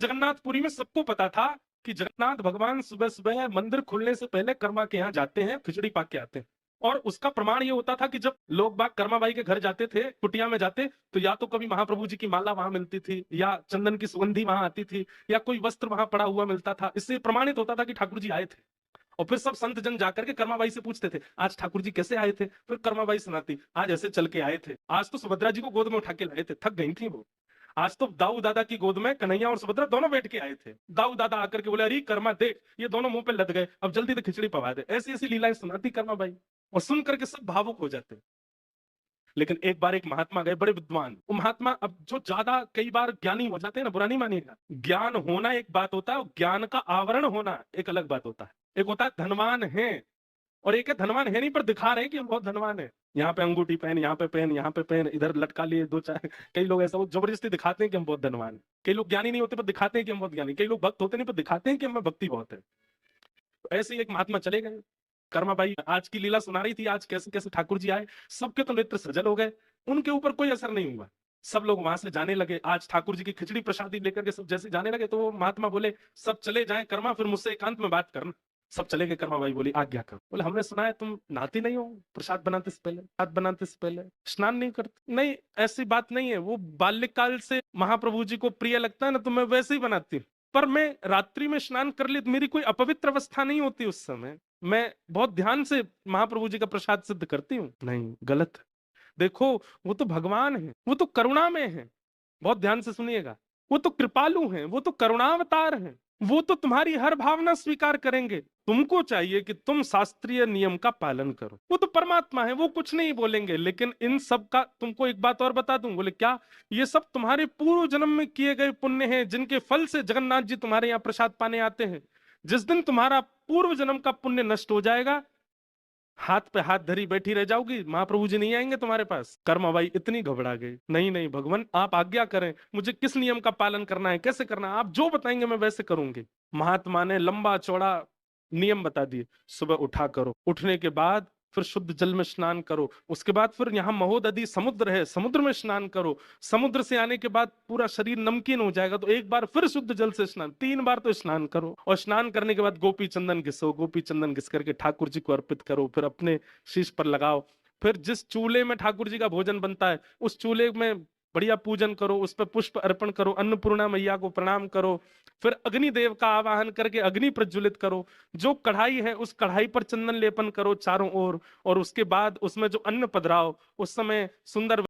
जगन्नाथपुरी में सबको पता था कि जगन्नाथ भगवान सुबह सुबह मंदिर खुलने से पहले कर्मा के यहाँ जाते हैं, खिचड़ी पाक के आते हैं। और उसका प्रमाण ये होता था कि जब लोग बाग कर्माबाई के घर जाते थे, कुटिया में जाते, तो या तो कभी महाप्रभु जी की माला वहां मिलती थी, या चंदन की सुगंधी वहां आती थी, या कोई वस्त्र वहां पड़ा हुआ मिलता था। इससे प्रमाणित होता था कि ठाकुर जी आए थे। और फिर सब संत जन जाकर के कर्माबाई से पूछते थे, आज ठाकुर जी कैसे आए थे? फिर कर्माबाई सुनाती, आज ऐसे चल के आए थे, आज तो सुभद्रा जी को गोद में उठा के लाए थे, थक गई थी वो। आज तो दाऊ दादा की गोद में कन्हैया और सुभद्रा दोनों बैठ के आए थे। दाऊ दादा आकर के बोले, अरे कर्मा देख, ये दोनों मुंह पे लद गए, अब जल्दी से खिचड़ी पवा दे। ऐसी ऐसी लीलाएं सुनाती कर्माबाई, और सुन करके सब भावुक हो जाते। लेकिन एक बार एक महात्मा गए, बड़े विद्वान। वो महात्मा, अब जो ज्यादा कई बार ज्ञानी हो जाते हैं ना, बुरा नहीं मानिएगा, ज्ञान होना एक बात होता है और ज्ञान का आवरण होना एक अलग बात होता है। एक होता है धनवान है, और एक है धनवान है नहीं पर दिखा रहे हैं कि हम बहुत धनवान है। यहाँ पे अंगूठी पहन, यहाँ पे पहन, यहाँ पे पहन, इधर लटका लिए दो चार। कई लोग ऐसा वो जबरदस्ती दिखाते हैं कि हम बहुत धनवान हैं। कई लोग ज्ञानी नहीं होते पर दिखाते हैं कि हम बहुत ज्ञानी। कई लोग भक्त होते नहीं पर दिखाते हैं कि हमें भक्ति बहुत है। तो ऐसे ही एक महात्मा चले गए। कर्माबाई आज की लीला सुना रही थी, आज कैसे कैसे ठाकुर जी आए, सबके तो नेत्र सजल हो गए। उनके ऊपर कोई असर नहीं हुआ। सब लोग वहां से जाने लगे। आज ठाकुर जी की खिचड़ी प्रसादी लेकर के सब जैसे जाने लगे, तो वो महात्मा बोले, सब चले जाएं कर्मा, फिर मुझसे एकांत में बात करना। सब चले गए। कर्माबाई बोली, आज्ञा करो। बोले, हमने सुना है तुम नहाती नहीं हो प्रसाद बनाते से पहले, हाथ बनाते से पहले स्नान नहीं करते। नहीं, ऐसी बात नहीं है। वो बाल्यकाल से महाप्रभु जी को प्रिय लगता है ना, तो मैं वैसे ही बनाती हूँ। पर मैं रात्रि में स्नान कर ली तो मेरी कोई अपवित्र अवस्था नहीं होती उस समय। मैं बहुत ध्यान से महाप्रभु जी का प्रसाद सिद्ध करती हूँ। नहीं, गलत है। देखो, वो तो भगवान है, वो तो करुणा में है। बहुत ध्यान से सुनिएगा, वो तो कृपालु हैं, वो तो करुणावतार हैं। वो तो तुम्हारी हर भावना स्वीकार करेंगे। तुमको चाहिए कि तुम शास्त्रीय नियम का पालन करो। वो तो परमात्मा है, वो कुछ नहीं बोलेंगे। लेकिन इन सब का तुमको एक बात और बता दूं। बोले, क्या? ये सब तुम्हारे पूर्व जन्म में किए गए पुण्य हैं, जिनके फल से जगन्नाथ जी तुम्हारे यहाँ प्रसाद पाने आते हैं। जिस दिन तुम्हारा पूर्व जन्म का पुण्य नष्ट हो जाएगा, हाथ पे हाथ धरी बैठी रह जाओगी, महाप्रभु जी नहीं आएंगे तुम्हारे पास। कर्माबाई इतनी घबरा गई। नहीं नहीं भगवान, आप आज्ञा करें, मुझे किस नियम का पालन करना है, कैसे करना है, आप जो बताएंगे मैं वैसे करूंगी। महात्मा ने लंबा चौड़ा नियम बता दिए। सुबह उठा करो, उठने के बाद फिर शुद्ध जल में स्नान करो। उसके बाद फिर यहाँ महोदधि समुद्र है, समुद्र में स्नान करो। समुद्र से आने के बाद पूरा शरीर नमकीन हो जाएगा, तो एक बार फिर शुद्ध जल से स्नान, 3 बार तो स्नान करो। और स्नान करने के बाद गोपी चंदन घिसो, गोपी चंदन घिस करके ठाकुर जी को अर्पित करो, फिर अपने शीश पर लगाओ। फिर जिस चूल्हे में ठाकुर जी का भोजन बनता है, उस चूल्हे में बढ़िया पूजन करो, उस पर पुष्प अर्पण करो, अन्नपूर्णा मैया को प्रणाम करो। फिर अग्निदेव का आवाहन करके अग्नि प्रज्वलित करो। जो कढ़ाई है उस कढ़ाई पर चंदन लेपन करो चारों ओर, और उसके बाद उसमें जो अन्न पधराओ, उस समय सुंदर